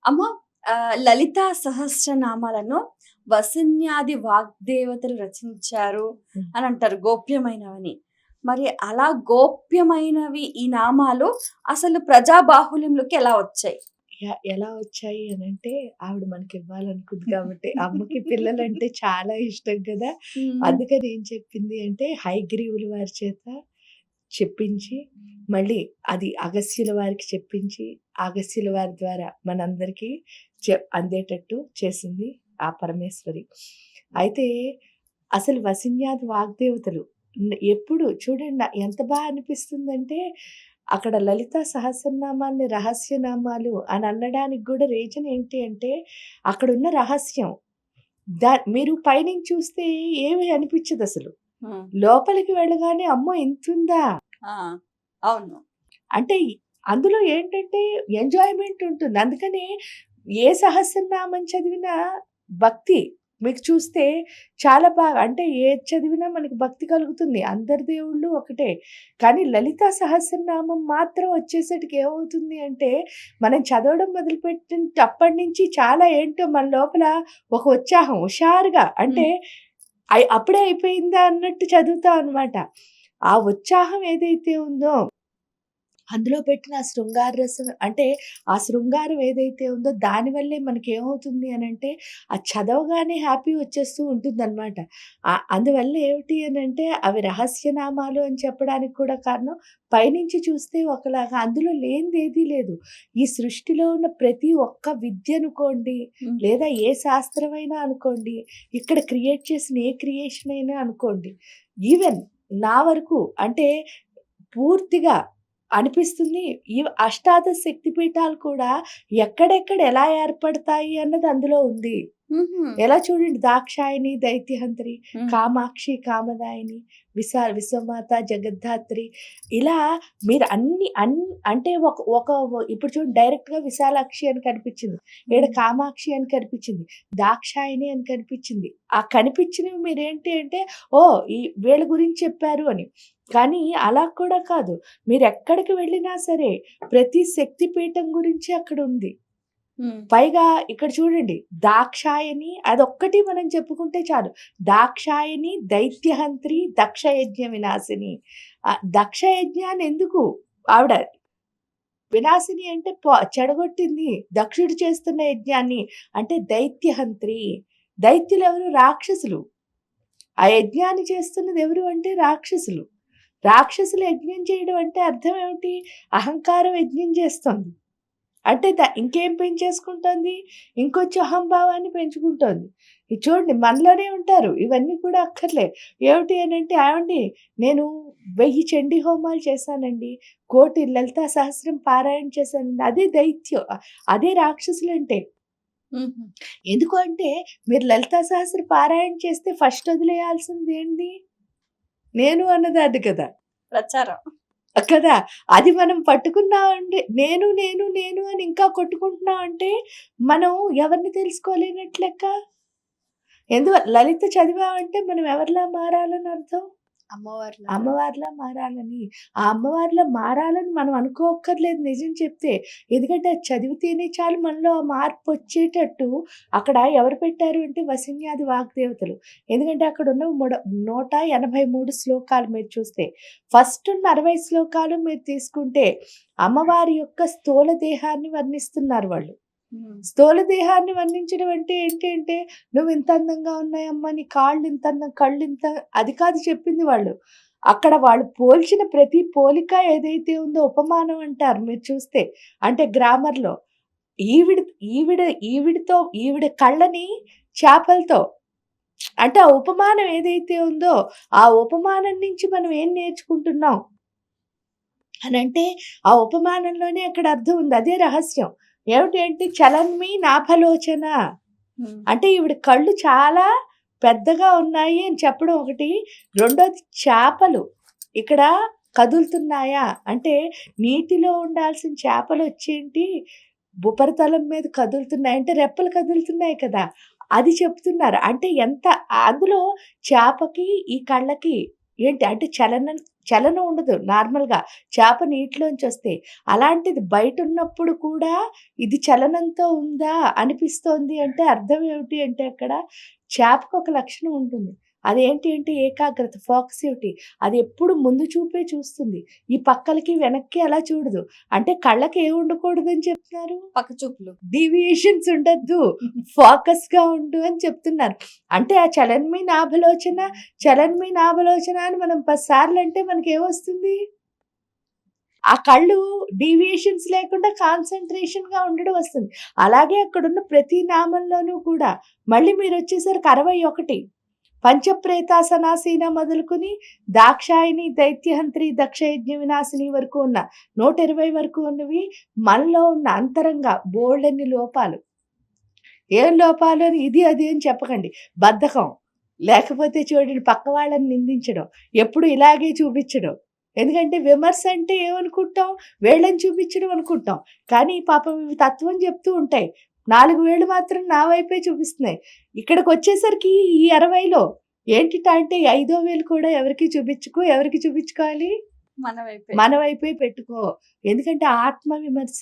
అమ్మ లలితా సహస్రనామాలను వసిన్యాది వాగ్దేవతలు రచించారు హ్మ్. అని అంటారు గోప్యమైనవని. మరి అలా గోప్యమైనవి ఈ నామాలు అసలు ప్రజాబాహుల్యంలోకి ఎలా వచ్చాయి? ఎలా వచ్చాయి అనంటే, ఆవిడ మనకివ్వాలనుకుంది కాబట్టి. అమ్మకి పిల్లలంటే చాలా ఇష్టం కదా! హ్మ్. అందుకని ఏం చెప్పింది అంటే, హయగ్రీవుల వారి చేత చెప్పించి, మళ్ళీ అది అగస్త్యుల వారికి చెప్పించి, అగస్త్యుల వారి ద్వారా మనందరికీ అందేటట్టు చేసింది ఆ పరమేశ్వరి. అయితే అసలు వసిన్యాది వాగ్దేవతలు ఎప్పుడు చూడండి ఎంత అనిపిస్తుందంటే, అక్కడ లలితా సహస్రనామాల్ని రహస్యనామాలు అని అనడానికి గూడా రీజన్ ఏంటి అంటే, అక్కడున్న రహస్యం. మీరు పైనుంచి చూస్తే ఏమి అనిపిచ్చదసలు. హ్మ్. లోపలికి వెళ్ళగానే అమ్మో! ఇంతుందా? ఆ! అవును. అంటే అందులో ఏంటంటే ఎంజాయ్‌మెంట్ ఉంటుంది. అందుకని ఏ సహస్రనామం చదివినా భక్తి మీకు చూస్తే చాలా బాగా అంటే ఏది చదివినా మనకి భక్తి కలుగుతుంది. అందరి దేవుళ్ళు ఒకటే. కానీ లలితా సహస్రనామం మాత్రం వచ్చేసటికి ఏమవుతుంది అంటే, మనం చదవడం మొదలుపెట్టినప్పటి నుంచి చాలా ఏంటో మన లోపల ఒక ఉత్సాహం హుషారుగా అంటే హ్మ్. అప్పుడే అయిపోయిందా అన్నట్టు చదువుతాం అనమాట. ఆ ఉత్సాహం ఏదైతే ఉందో అందులో పెట్టిన ఆ శృంగార రసం అంటే, ఆ శృంగారం ఏదైతే ఉందో దానివల్లే మనకేమవుతుంది అనంటే, అది చదవగానే హ్యాపీ వచ్చేస్తూ ఉంటుందనమాట. అందువల్ల ఏమిటి అనంటే, అవి రహస్యనామాలు అని చెప్పడానికి కూడా కారణం, పైనుంచి చూస్తే ఒకలాగా అందులో లేనిదేదీ లేదు. ఈ సృష్టిలో ఉన్న ప్రతి ఒక్క విద్య అనుకోండి, హ్మ్. లేదా ఏ శాస్త్రమైనా అనుకోండి, ఇక్కడ క్రియేట్ చేసిన ఏ క్రియేషన్ అయినా అనుకోండి, ఈవెన్ నా వరకు అంటే పూర్తిగా అనిపిస్తుంది. ఈ అష్టాదశ శక్తి పీఠాలు కూడా ఎక్కడెక్కడ ఎలా ఏర్పడతాయి అన్నది అందులో ఉంది. హుహు. ఎలా చూడండి దాక్షాయణి, దైత్యహంత్రి, హ్మ్. కామాక్షి, కామదాయిని, విశ్వమాత, జగద్ధాత్రి ఇలా మీరు అంటే ఒక ఒక ఇప్పుడు చూడండి డైరెక్ట్‌గా విశాలాక్షి అని కనిపించింది. ఈడ హ్మ్. కామాక్షి అని కనిపించింది. దాక్షాయణి అని కనిపించింది. ఆ కనిపించినవి మీరేంటి అంటే ఓహ్! వీళ్ళ గురించి చెప్పారు అని. కానీ అలా కూడా కాదు. మీరెక్కడికి వెళ్ళినా సరే ప్రతి శక్తి పీఠం గురించి అక్కడుంది. హ్మ్. పైగా ఇక్కడ చూడండి దాక్షాయని అదొక్కటి మనం చెప్పుకుంటే చాలు. దాక్షాయని, దైత్యహంత్రి, దక్షయజ్ఞ వినాశిని. దక్షయజ్ఞాన్ని ఎందుకు ఆవిడ వినాశిని అంటే చెడగొట్టింది. దక్షుడు చేస్తున్న యజ్ఞాన్ని. అంటే దైత్యహంత్రి. దైత్యులెవరు? రాక్షసులు. ఆ యజ్ఞాన్ని చేస్తున్నది ఎవరు అంటే రాక్షసులు. రాక్షసులు యజ్ఞం చేయడం అంటే అర్థం ఏమిటి? అహంకారం యజ్ఞం చేస్తోంది. అంటే ఇంకేం పెంచేసుకుంటోంది? ఇంకొంచెం అహంభావాన్ని పెంచుకుంటోంది. ఇది చూడండి మనలోనే ఉంటారు. ఇవన్నీ కూడా అక్కర్లే. ఏమిటి అనంటే, "ఏవండీ నేను 1000 చండీ హోమాలు చేశానండి. 1,000,000 లలితా సహస్రం పారాయణ చేశానండి." అదే దైత్యం. అదే రాక్షసులంటే. హుహు. ఎందుకు అంటే, మీరు లలితా సహస్ర పారాయణ చేస్తే ఫస్ట్ వదిలేయాల్సింది ఏంటి? నేను అన్నదాన్ని కదా! ప్రచారం. కదా! అది మనం పట్టుకున్నామంటే నేను అని ఇంకా కొట్టుకుంటున్నామంటే, మనం ఎవరిని తెలుసుకోలేనట్టు లెక్క. లలిత చదివామంటే మనం ఎవరిలా మారాలని అర్థం? అమ్మవార్లాగా. అమ్మవారిలా మారాలని. ఆ అమ్మవారిలా మారాలని మనం అనుకోక్కర్లేదు నిజం చెప్తే. ఎందుకంటే అది చదివితేనే చాలు మనలో ఆ మార్పొచ్చేటట్టు అక్కడ ఎవరు పెట్టారు అంటే వసిన్యాది వాగ్దేవతలు. ఎందుకంటే అక్కడున్న 183 శ్లోకాలు మీరు చూస్తే. ఫస్ట్ ఉన్న 60 శ్లోకాలు మీరు తీసుకుంటే అమ్మవారి యొక్క స్థూల దేహాన్ని వర్ణిస్తున్నారు వాళ్ళు. హ్మ్. స్థూల దేహాన్ని వర్ణించడం అంటే ఏంటి అంటే, "నువ్వింత అందంగా ఉన్నాయమ్మా, నీ కాళ్ళింత అందం, కళ్ళింత" అది కాదు చెప్పింది వాళ్ళు. అక్కడ వాళ్ళు పోల్చిన ప్రతి పోలిక ఏదైతే ఉందో ఉపమానం అంటారు మీరు చూస్తే. అంటే గ్రామర్‌లో. ఈవిడ ఈవిడ ఈవిడతో ఈవిడ కళ్ళని చేపలతో అంటే ఆ ఉపమానం ఏదైతే ఉందో, ఆ ఉపమానం నుంచి మనం ఏం నేర్చుకుంటున్నాం అనంటే, ఆ ఉపమానంలోనే అక్కడ అర్థం ఉంది. అదే రహస్యం. ఏమిటి అంటే చలన్మి నాభలోచన. హ్మ్. అంటే ఈవిడ కళ్ళు చాలా పెద్దగా ఉన్నాయి అని చెప్పడం ఒకటి. రెండోది చేపలు ఇక్కడ కదులుతున్నాయా? అంటే నీటిలో ఉండాల్సిన చేపలొచ్చేంటి ఉపరితలం మీద కదులుతున్నాయి. అంటే రెప్పలు కదులుతున్నాయి కదా! అది చెప్తున్నారు. అంటే ఎంత అందులో చేపకి, ఈ కళ్ళకి ఏంటి అంటే చలనం ఉండదు నార్మల్‌గా. చేప నీటిలోంచి వస్తే. అలాంటిది బయటున్నప్పుడు కూడా ఇది చలనంతో ఉందా అనిపిస్తోంది అంటే అర్థం ఏమిటి అంటే అక్కడ చేపకొక లక్షణం ఉంటుంది. అదేంటి అంటే ఏకాగ్రత, ఫోకసివిటీ. అది ఎప్పుడు ముందు చూపే చూస్తుంది. ఈ పక్కలకి, వెనక్కి అలా చూడదు. అంటే కళ్ళకి ఏం ఉండకూడదని చెప్తున్నారు? పక్క చూపులు. డీవియేషన్స్ ఉండొద్దు. ఫోకస్‌గా ఉండు అని చెప్తున్నారు. అంటే ఆ చలన్మీ నాభలోచన, చలన్మీ నాభలోచన అని మనం 10 సార్లు అంటే మనకేమొస్తుంది? ఆ కళ్ళు డీవియేషన్స్ లేకుండా కాన్సంట్రేషన్‌గా ఉండడం వస్తుంది. అలాగే అక్కడున్న ప్రతి నామంలోనూ కూడా మళ్ళీ మీరొచ్చేసరికి 61 పంచప్రేతాసనాసీన మొదలుకొని దాక్షాయిని, దైత్యహంత్రి, దక్షయజ్ఞ వినాశిని వరకు ఉన్న 120 వరకు ఉన్నవి మనలో ఉన్న అంతరంగ బోలెడన్ని లోపాలు. ఏం లోపాలు అని ఇది, అది అని చెప్పకండి. బద్ధకం, లేకపోతే చూడండి పక్క వాళ్ళని నిందించడం, ఎప్పుడు ఇలాగే చూపించడం. ఎందుకంటే విమర్శ అంటే ఏమనుకుంటాం? వేళ్ళని చూపించడం అనుకుంటాం. కానీ పాపం ఇవి తత్వం చెప్తూ ఉంటాయి. 4 వేళ్ళు మాత్రం నా వైపే చూపిస్తున్నాయి. ఇక్కడికొచ్చేసరికి ఈ 60లో ఏంటిట అంటే ఈ ఐదో వేలు కూడా ఎవరికీ చూపించకు. ఎవరికి చూపించుకోవాలి? మన వైపే. మన వైపే పెట్టుకో. ఎందుకంటే ఆత్మ విమర్శ.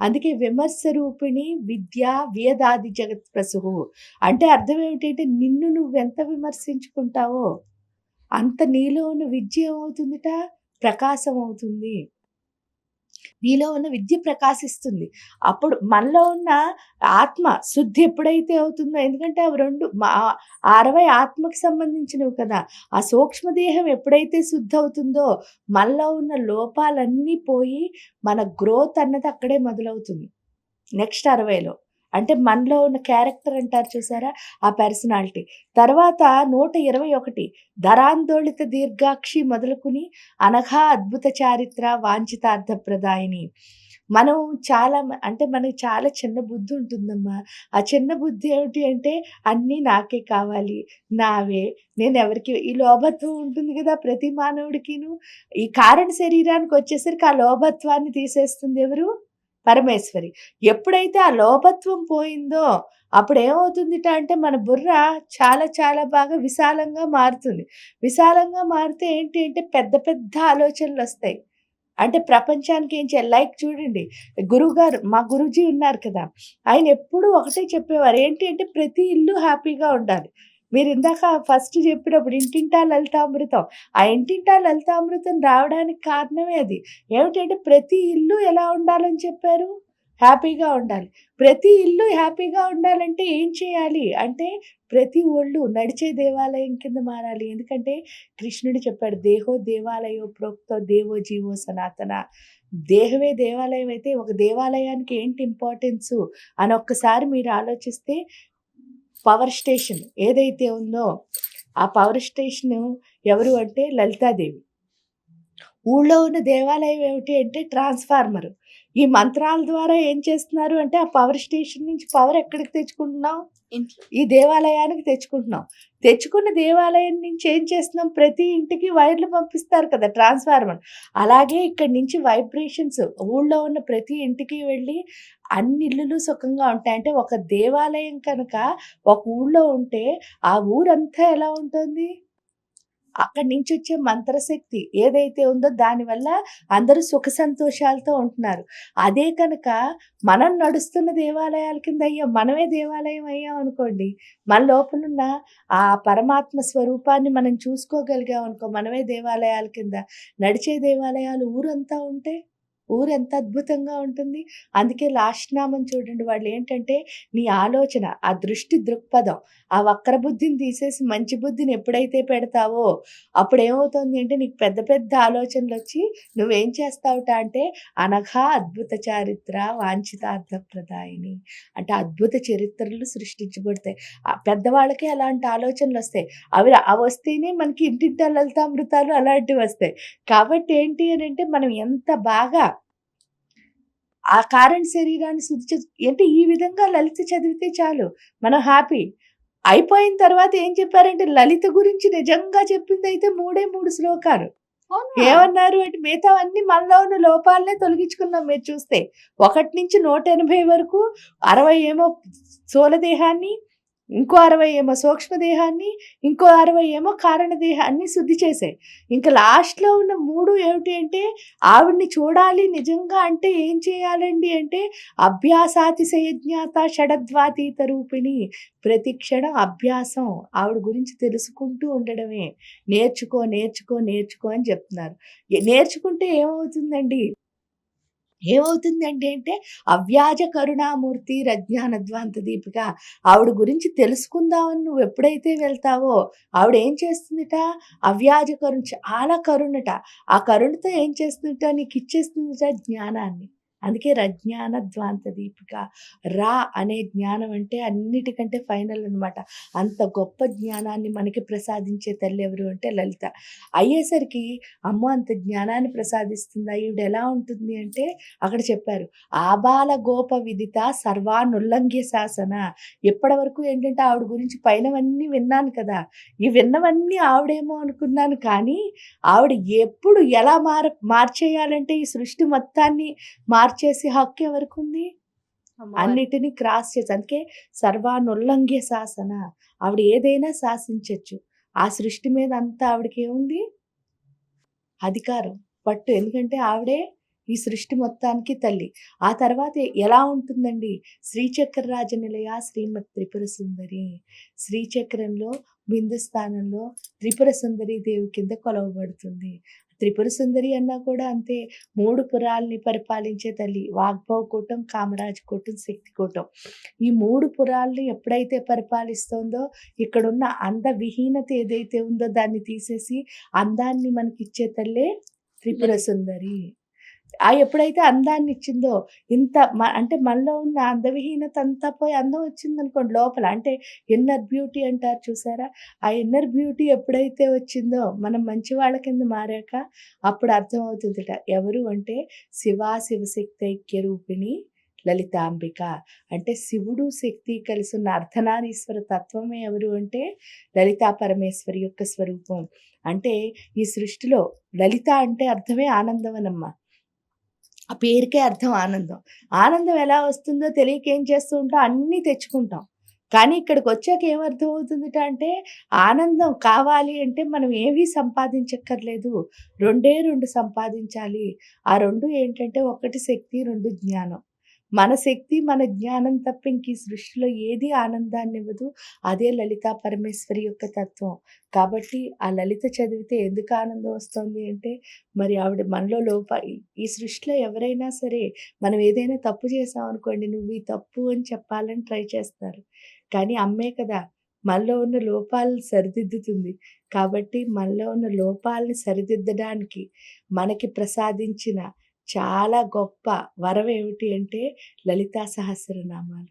అందుకే విమర్శ రూపిణి విద్య వియదాది జగత్ ప్రసుహు. అంటే అర్థం ఏమిటంటే నిన్ను నువ్వెంత విమర్శించుకుంటావో అంత నీలో ఉన్న విద్య ఏమవుతుందిట? ప్రకాశం అవుతుంది. నీలో ఉన్న విద్య ప్రకాశిస్తుంది. అప్పుడు మనలో ఉన్న ఆత్మ శుద్ధి ఎప్పుడైతే అవుతుందో ఎందుకంటే అవి 2 ఆ 60 ఆత్మకి సంబంధించినవి కదా! ఆ సూక్ష్మదేహం ఎప్పుడైతే శుద్ధవుతుందో మనలో ఉన్న లోపాలన్నీ పోయి మన గ్రోత్ అన్నది అక్కడే మొదలవుతుంది. నెక్స్ట్ 60లో. అంటే మనలో ఉన్న క్యారెక్టర్ అంటారు చూసారా? ఆ పర్సనాలిటీ. తర్వాత 121 ధరాందోళిత దీర్ఘాక్షి మొదలుకొని అనఘా అద్భుత చారిత్ర వాంఛితార్థ ప్రదాయిని. మనం చాలా అంటే మనకి చాలా చిన్న బుద్ధి ఉంటుందమ్మా. ఆ చిన్న బుద్ధి ఏమిటి అంటే అన్నీ నాకే కావాలి, నావే, నేనెవరికి ఈ లోభత్వం ఉంటుంది కదా ప్రతి మానవుడికిను. ఈ కారణ శరీరానికి వచ్చేసరికి ఆ లోభత్వాన్ని తీసేస్తుంది ఎవరు? పరమేశ్వరి. ఎప్పుడైతే ఆ లోభత్వం పోయిందో అప్పుడేమవుతుందిట అంటే మన బుర్ర చాలా చాలా బాగా విశాలంగా మారుతుంది. విశాలంగా మారితే ఏంటి అంటే పెద్ద పెద్ద ఆలోచనలొస్తాయి. అంటే ప్రపంచానికి ఏం చేయాలి లైక్ చూడండి గురువుగారు మా గురూజీ ఉన్నారు కదా! ఆయన ఎప్పుడూ ఒకటే చెప్పేవారు. ఏంటి అంటే ప్రతి ఇల్లు హ్యాపీగా ఉండాలి. మీరు ఇందాక ఫస్ట్ చెప్పినప్పుడు ఇంటింటా లలితామృతం. ఆ ఇంటింటా లలితామృతం రావడానికి కారణమే అది. ఏమిటంటే ప్రతి ఇల్లు ఎలా ఉండాలని చెప్పారు? హ్యాపీగా ఉండాలి. ప్రతి ఇల్లు హ్యాపీగా ఉండాలంటే ఏం చేయాలి? అంటే ప్రతి ఒళ్ళు నడిచే దేవాలయం కింద మారాలి. ఎందుకంటే కృష్ణుడు చెప్పాడు దేహో దేవాలయో ప్రోక్తో దేవో జీవో సనాతన. దేహమే దేవాలయం అయితే ఒక దేవాలయానికి ఏంటి ఇంపార్టెన్సు అని ఒక్కసారి మీరు ఆలోచిస్తే పవర్ స్టేషన్ ఏదైతే ఉందో ఆ పవర్ స్టేషన్ ఎవరు అంటే లలితాదేవి. ఊళ్ళో ఉన్న దేవాలయం ఏమిటి అంటే ట్రాన్స్‌ఫార్మర్. ఈ మంత్రాల ద్వారా ఏం చేస్తున్నారు అంటే ఆ పవర్ స్టేషన్ నుంచి పవర్ ఎక్కడికి తెచ్చుకుంటున్నాం? ఇంట్లో. ఈ దేవాలయానికి తెచ్చుకుంటున్నాం. తెచ్చుకున్న దేవాలయం నుంచి ఏం చేస్తున్నాం? ప్రతి ఇంటికి వైర్లు పంపిస్తారు కదా ట్రాన్స్‌ఫార్మర్. అలాగే ఇక్కడి నుంచి వైబ్రేషన్స్ ఊళ్ళో ఉన్న ప్రతి ఇంటికి వెళ్ళి అన్ని ఇల్లులు సుఖంగా ఉంటాయి. అంటే ఒక దేవాలయం కనుక ఒక ఊళ్ళో ఉంటే ఆ ఊరంతా ఎలా ఉంటుంది? అక్కడి నుంచి వచ్చే మంత్రశక్తి ఏదైతే ఉందో దానివల్ల అందరూ సుఖ సంతోషాలతో ఉంటున్నారు. అదే కనుక మనం నడుస్తున్న దేవాలయాల కింద అయ్యాం. మనమే దేవాలయం అయ్యాం అనుకోండి. మన లోపలున్న ఆ పరమాత్మ స్వరూపాన్ని మనం చూసుకోగలిగాం అనుకో మనమే దేవాలయాల కింద. నడిచే దేవాలయాలు ఊరంతా ఉంటే ఊరెంత అద్భుతంగా ఉంటుంది. అందుకే లాస్ట్ నామం చూడండి వాళ్ళేంటంటే నీ ఆలోచన, ఆ దృష్టి దృక్పథం, ఆ వక్ర బుద్ధిని తీసేసి మంచి బుద్ధిని ఎప్పుడైతే పెడతావో అప్పుడేమవుతుంది అంటే నీకు పెద్ద పెద్ద ఆలోచనలొచ్చి నువ్వేం చేస్తావుట అంటే అనఘా అద్భుత చారిత్ర వాంఛితార్థ ప్రదాయిని. అంటే అద్భుత చరిత్రలు సృష్టించబడతాయి. పెద్దవాళ్ళకే అలాంటి ఆలోచనలొస్తాయి. అవొస్తేనే మనకి ఇంటింటా లలితామృతాలు అలాంటివొస్తాయి. కాబట్టి ఏంటి అనంటే మనం ఎంత బాగా ఆ కారణ శరీరాన్ని శుద్ధి అంటే ఈ విధంగా లలిత చదివితే చాలు మనం హ్యాపీ. అయిపోయిన తర్వాత ఏం చెప్పారంటే లలిత గురించి నిజంగా చెప్పిందయితే 3 శ్లోకాలు. అవునా? ఏమన్నారు అంటే మిగతావన్నీ మనలో ఉన్న లోపాలనే తొలగించుకున్నాం మీరు చూస్తే. 1 నుంచి 180 వరకు 60 ఏమో స్థూల దేహాన్ని, ఇంకో 60 ఏమో సూక్ష్మదేహాన్ని, ఇంకో 60 ఏమో కారణదేహాన్ని శుద్ధి చేశాయి. ఇంక లాస్ట్‌లో ఉన్న 3 ఏమిటి అంటే, ఆవిడని చూడాలి నిజంగా అంటే ఏం చేయాలండి అంటే, అభ్యాసాతిశయ జ్ఞాత షడద్వాతీత రూపిణి. ప్రతి క్షణం అభ్యాసం. ఆవిడ గురించి తెలుసుకుంటూ ఉండడమే. నేర్చుకో, నేర్చుకో, నేర్చుకో అని చెప్తున్నారు. నేర్చుకుంటే ఏమవుతుందండి? ఏమవుతుందండి అంటే, అవ్యాజ కరుణామూర్తి రజ్ఞానధ్వాంత దీపిక. ఆవిడ గురించి తెలుసుకుందామని నువ్వు ఎప్పుడైతే వెళ్తావో, ఆవిడ ఏం చేస్తుందట? అవ్యాజ కరుణ, చాలా కరుణట. ఆ కరుణతో ఏం చేస్తుందట? నీకిచ్చేస్తుందట జ్ఞానాన్ని. అందుకే రజ్ఞాన ధ్వాంత దీపిక. రా అనే జ్ఞానం అంటే అన్నిటికంటే ఫైనల్ అనమాట. అంత గొప్ప జ్ఞానాన్ని మనకి ప్రసాదించే తల్లి ఎవరు అంటే లలిత. అయ్యేసరికి అమ్మో! అంత జ్ఞానాన్ని ప్రసాదిస్తుందా? ఈవిడ ఎలా ఉంటుంది అంటే, అక్కడ చెప్పారు. ఆబాల గోప విదిత సర్వానుల్లంఘ్య శాసన. ఇప్పటి వరకు ఏంటంటే ఆవిడ గురించి పైనవన్నీ విన్నాను కదా! ఈ విన్నవన్నీ ఆవిడేమో అనుకున్నాను కానీ, ఆవిడ ఎప్పుడు ఎలా మార్చేయాలంటే ఈ సృష్టి మొత్తాన్ని మార్చేసే హక్కు ఎవరికుంది? అమ్మవారికి. అన్నిటిని క్రాస్ చేసి, అందుకే సర్వానుల్లంఘ్య శాసన. ఆవిడ ఏదైనా శాసించొచ్చు. ఆ సృష్టి మీద అంతా ఆవిడకేముంది? అధికారం, పట్టు. ఎందుకంటే ఆవిడే ఈ సృష్టి మొత్తానికి తల్లి. ఆ తర్వాత ఎలా ఉంటుందండి? శ్రీచక్ర రాజనిలయ శ్రీమత్ త్రిపుర సుందరి. శ్రీచక్రంలో బిందు స్థానంలో త్రిపుర సుందరి దేవి కింద కొలవబడుతుంది. త్రిపుర సుందరి అన్నా కూడా అంతే. 3 పురాల్ని పరిపాలించే తల్లి. వాగ్భవకూటం, కామరాజకూటం, శక్తికూటం. ఈ 3 పురాల్ని ఎప్పుడైతే పరిపాలిస్తోందో, ఇక్కడున్న అందవిహీనత ఏదైతే ఉందో దాన్ని తీసేసి అందాన్ని మనకిచ్చే తల్లే త్రిపుర సుందరి. ఎప్పుడైతే అందాన్ని ఇచ్చిందో, ఇంత అంటే మనలో ఉన్న అందవిహీనత అంతా పోయి అందం వచ్చిందనుకోండి లోపల. అంటే ఇన్నర్ బ్యూటీ అంటారు చూసారా? ఆ ఇన్నర్ బ్యూటీ ఎప్పుడైతే వచ్చిందో, మనం మంచి వాళ్ళ కింద మారాక అప్పుడు అర్థమవుతుందట. ఎవరు అంటే శివశక్తి ఐక్య రూపిణి లలితాంబిక. అంటే శివుడు, శక్తి కలిసి ఉన్న అర్ధనారీశ్వర తత్వమే ఎవరు అంటే లలితా పరమేశ్వరి యొక్క స్వరూపం. అంటే ఈ సృష్టిలో లలిత అంటే అర్థమే ఆనందమనమ్మ. ఆ పేరుకే అర్థం ఆనందం. ఆనందం ఎలా వస్తుందో తెలియక ఏం చేస్తూ ఉంటాం? అన్నీ తెచ్చుకుంటాం. కానీ ఇక్కడికొచ్చాక ఏమర్థమవుతుందట అంటే, ఆనందం కావాలి అంటే మనం ఏమీ సంపాదించక్కర్లేదు. 2 సంపాదించాలి. ఆ 2 ఏంటంటే, 1 శక్తి, 2 జ్ఞానం. మన శక్తి, మన జ్ఞానం తప్ప ఇంక ఈ సృష్టిలో ఏది ఆనందాన్నివ్వదు. అదే లలితా పరమేశ్వరి యొక్క తత్వం. కాబట్టి ఆ లలిత చదివితే ఎందుకు ఆనందం వస్తుంది అంటే, మరి ఆవిడ మనలో ఈ సృష్టిలో ఎవరైనా సరే మనం ఏదైనా తప్పు చేశామనుకోండి, నువ్వు ఈ తప్పు అని చెప్పాలని ట్రై చేస్తారు. కానీ అమ్మే కదా మనలో ఉన్న లోపాలను సరిదిద్దుతుంది. కాబట్టి మనలో ఉన్న లోపాలని సరిదిద్దడానికి మనకి ప్రసాదించిన చాలా గొప్ప వరం ఏమిటి అంటే లలితా సహస్రనామాలు.